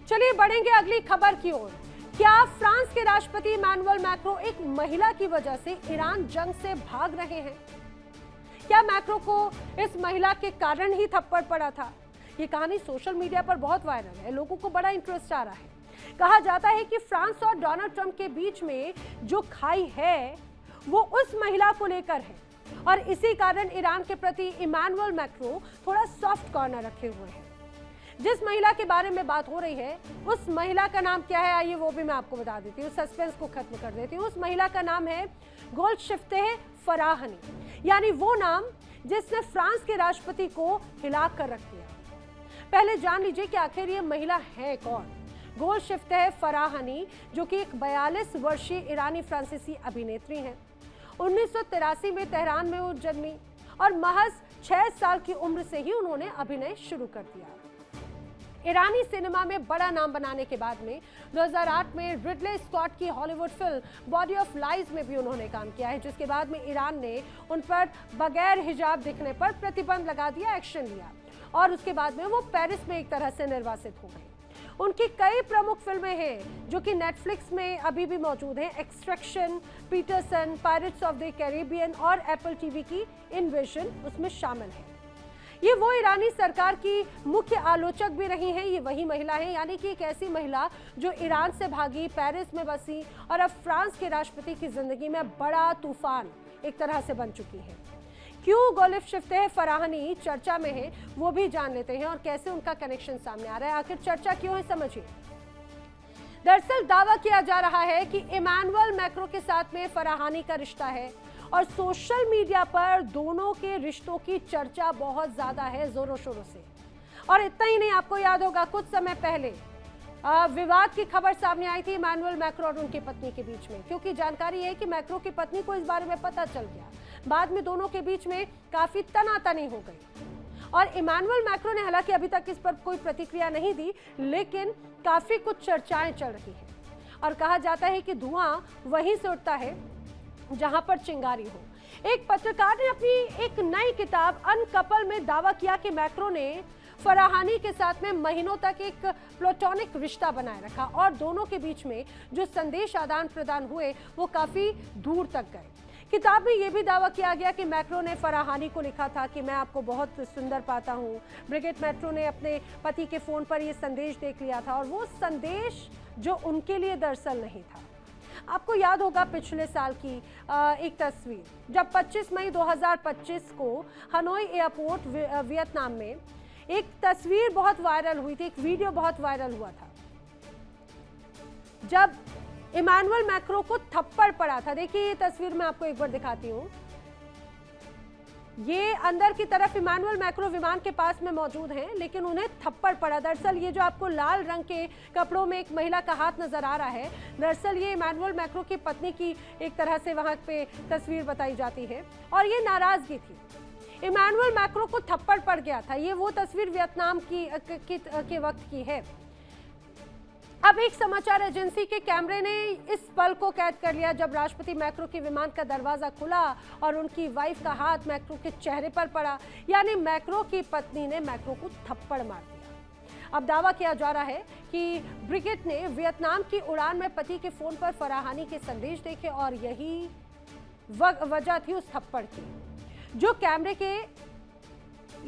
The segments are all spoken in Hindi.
चलिए बढ़ेंगे अगली खबर की ओर। क्या फ्रांस के राष्ट्रपति इमैनुअल मैक्रो एक महिला की वजह से ईरान जंग से भाग रहे हैं? क्या मैक्रो को इस महिला के कारण ही थप्पड़ पड़ा था? ये कहानी सोशल मीडिया पर बहुत वायरल है, लोगों को बड़ा इंटरेस्ट आ रहा है। कहा जाता है कि फ्रांस और डोनाल्ड ट्रंप के बीच में जो खाई है वो उस महिला को लेकर है और इसी कारण ईरान के प्रति इमैनुअल मैक्रो थोड़ा सॉफ्ट कॉर्नर रखे हुए हैं। जिस महिला के बारे में बात हो रही है उस महिला का नाम क्या है, आइए वो भी मैं आपको बता देती हूँ, सस्पेंस को खत्म कर देती हूँ। उस महिला का नाम है गोल्डशिफ्ते फराहानी, यानी वो नाम जिसने फ्रांस के राष्ट्रपति को हिला कर रख दिया। पहले जान लीजिए कि आखिर ये महिला है कौन। गोल्डशिफ्ते फराहानी जो कि एक 42 वर्षीय ईरानी फ्रांसीसी अभिनेत्री हैं। 1983 में तेहरान में वो जन्मी और महज 6 साल की उम्र से ही उन्होंने अभिनय शुरू कर दिया। ईरानी सिनेमा में बड़ा नाम बनाने के बाद में 2008 में रिडले स्कॉट की Hollywood film body of lies में भी उन्होंने काम किया है, जिसके बाद में ईरान ने उन पर बगैर हिजाब दिखने पर प्रतिबंध लगा दिया, एक्शन लिया और उसके बाद में वो पेरिस में एक तरह से निर्वासित हो गए। उनकी कई प्रमुख फिल्में हैं जो कि नेटफ्लिक्स में अभी भी मौजूद हैं। Extraction, Peterson, Pirates of the Caribbean और एप्पल टीवी की इन्वेजन उसमें शामिल है। ये वो ईरानी सरकार की मुख्य आलोचक भी रही हैं। ये वही महिला है, यानी कि एक ऐसी महिला जो ईरान से भागी, पेरिस में बसी और अब फ्रांस के राष्ट्रपति की जिंदगी में बड़ा तूफान एक तरह से बन चुकी है। क्यों गोल्डशिफ्ते फराहानी चर्चा में है वो भी जान लेते हैं और कैसे उनका कनेक्शन सामने आ रहा है। आखिर चर्चा क्यों है, समझिए। दरअसल दावा किया जा रहा है कि इमैनुअल मैक्रो के साथ में फराहानी का रिश्ता है और सोशल मीडिया पर दोनों के रिश्तों की चर्चा बहुत ज्यादा है, जोरों शोरों से। और इतना ही नहीं, आपको याद होगा कुछ समय पहले विवाद की खबर सामने आई थी इमैनुअल मैक्रो और उनकी पत्नी के बीच में, क्योंकि जानकारी है कि मैक्रो की पत्नी को इस बारे में पता चल गया। बाद में दोनों के बीच में काफी तनातनी हो गई और इमैनुअल मैक्रो ने हालांकि अभी तक इस पर कोई प्रतिक्रिया नहीं दी, लेकिन काफी कुछ चर्चाएं चल रही हैं और कहा जाता है कि धुआं वहीं से उठता है जहां पर चिंगारी हो। एक पत्रकार ने अपनी एक नई किताब अनकपल में दावा किया कि मैक्रो ने फराहानी के साथ में महीनों तक एक प्लेटोनिक रिश्ता बनाए रखा और दोनों के बीच में जो संदेश आदान प्रदान हुए वो काफी दूर तक गए। किताब में यह भी दावा किया गया कि मैक्रो ने फराहानी को लिखा था कि मैं आपको बहुत सुंदर पाता हूं। ब्रिगिट मैक्रो ने अपने पति के फोन पर यह संदेश देख लिया था और वो संदेश जो उनके लिए दरअसल नहीं था। आपको याद होगा पिछले साल की एक तस्वीर, जब 25 मई 2025 को हनोई एयरपोर्ट वियतनाम में एक तस्वीर बहुत वायरल हुई थी, एक वीडियो बहुत वायरल हुआ था जब इमैनुअल मैक्रो को थप्पड़ पड़ा था। देखिए ये तस्वीर मैं आपको एक बार दिखाती हूँ। ये अंदर की तरफ इमैनुअल मैक्रो विमान के पास में मौजूद हैं, लेकिन उन्हें थप्पड़ पड़ा। दरअसल ये जो आपको लाल रंग के कपड़ों में एक महिला का हाथ नजर आ रहा है, दरअसल ये इमैनुअल मैक्रो की पत्नी की एक तरह से वहां पे तस्वीर बताई जाती है और ये नाराजगी थी। इमैनुअल मैक्रो को थप्पड़ पड़ गया था। ये वो तस्वीर वियतनाम के वक्त की है। अब एक समाचार एजेंसी के कैमरे ने इस पल को कैद कर लिया जब राष्ट्रपति मैक्रो के विमान का दरवाजा खुला और उनकी वाइफ का हाथ मैक्रो के चेहरे पर पड़ा, यानी मैक्रो की पत्नी ने मैक्रो को थप्पड़ मार दिया। अब दावा किया जा रहा है कि ब्रिगिट ने वियतनाम की उड़ान में पति के फोन पर फराहानी के संदेश देखे और यही वजह थी उस थप्पड़ की, जो कैमरे के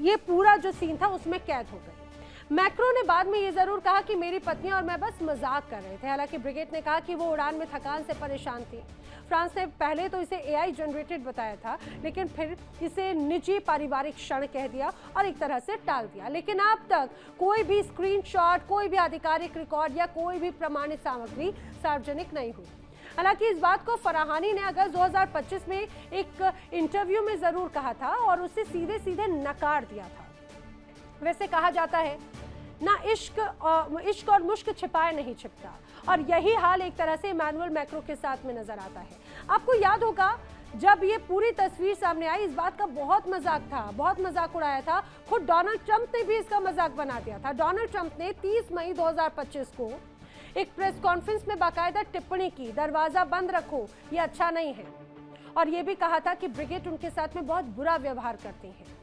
ये पूरा जो सीन था उसमें कैद हो गई। मैक्रो ने बाद में ये जरूर कहा कि मेरी पत्नी और मैं बस मजाक कर रहे थे। हालांकि ब्रिगिट ने कहा कि वो उड़ान में थकान से परेशान थी। फ्रांस ने पहले तो इसे एआई जनरेटेड बताया था, लेकिन फिर इसे निजी पारिवारिक क्षण कह दिया और एक तरह से टाल दिया। लेकिन अब तक कोई भी स्क्रीनशॉट, कोई भी आधिकारिक रिकॉर्ड या कोई भी प्रमाणित सामग्री सार्वजनिक नहीं हुई। हालांकि इस बात को फराहानी ने अगस्त 2025 में एक इंटरव्यू में जरूर कहा था और उसे सीधे सीधे नकार दिया था। वैसे कहा जाता है ना, इश्क और मुश्क छिपाए नहीं छिपता, और यही हाल एक तरह से इमैनुअल मैक्रो के साथ में नजर आता है। आपको याद होगा जब ये पूरी तस्वीर सामने आई, इस बात का बहुत मजाक था, बहुत मजाक उड़ाया था। खुद डोनाल्ड ट्रंप ने भी इसका मजाक बना दिया था। डोनाल्ड ट्रंप ने 30 मई 2025 को एक प्रेस कॉन्फ्रेंस में बाकायदा टिप्पणी की, दरवाजा बंद रखो, ये अच्छा नहीं है, और ये भी कहा था कि ब्रिगिट उनके साथ में बहुत बुरा व्यवहार करती है।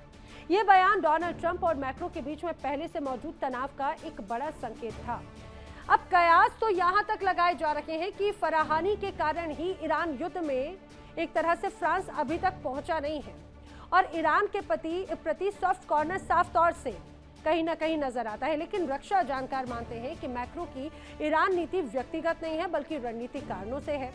ये बयान डोनाल्ड ट्रंप और मैक्रो के बीच में पहले से मौजूद तनाव का एक बड़ा संकेत था। अब कयास तो यहां तक लगाए जा रहे हैं कि फराहानी के कारण ही ईरान युद्ध में एक तरह से फ्रांस अभी तक पहुंचा नहीं है और ईरान के प्रति सॉफ्ट कॉर्नर साफ तौर से कहीं ना कहीं नजर आता है। लेकिन रक्षा जानकार मानते हैं कि मैक्रो की ईरान नीति व्यक्तिगत नहीं है बल्कि रणनीतिक कारणों से है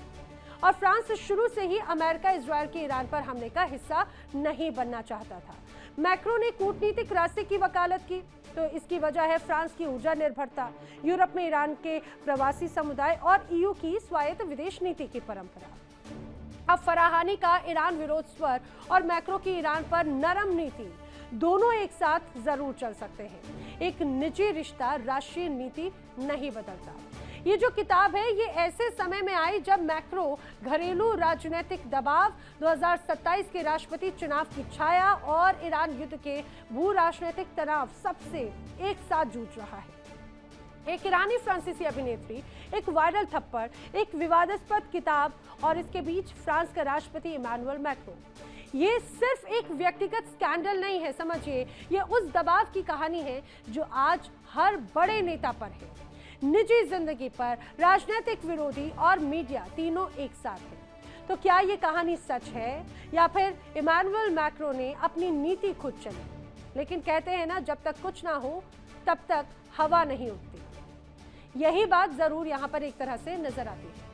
और फ्रांस शुरू से ही अमेरिका इजरायल के ईरान पर हमले का हिस्सा नहीं बनना चाहता था। मैक्रो ने कूटनीतिक रास्ते की वकालत की तो इसकी वजह है फ्रांस की ऊर्जा निर्भरता, यूरोप में ईरान के प्रवासी समुदाय और ईयू की स्वायत्त विदेश नीति की परंपरा। अब फराहानी का ईरान विरोध स्वर और मैक्रो की ईरान पर नरम नीति दोनों एक साथ जरूर चल सकते हैं। एक निजी रिश्ता राष्ट्रीय नीति नहीं बदलता। ये जो किताब है ये ऐसे समय में आई जब मैक्रो घरेलू राजनीतिक दबाव, 2027 के राष्ट्रपति चुनाव की छाया और ईरान युद्ध के भू राजनीतिक तनाव सबसे एक साथ जूझ रहा है। एक ईरानी फ्रांसीसी अभिनेत्री, एक वायरल थप्पड़, एक विवादास्पद किताब और इसके बीच फ्रांस का राष्ट्रपति इमैनुअल मैक्रो। ये सिर्फ एक व्यक्तिगत स्कैंडल नहीं है, समझिए ये उस दबाव की कहानी है जो आज हर बड़े नेता पर है। निजी जिंदगी पर, राजनीतिक विरोधी और मीडिया तीनों एक साथ है। तो क्या ये कहानी सच है या फिर इमैनुअल मैक्रो ने अपनी नीति खुद चली? लेकिन कहते हैं ना, जब तक कुछ ना हो तब तक हवा नहीं उठती। यही बात जरूर यहाँ पर एक तरह से नजर आती है।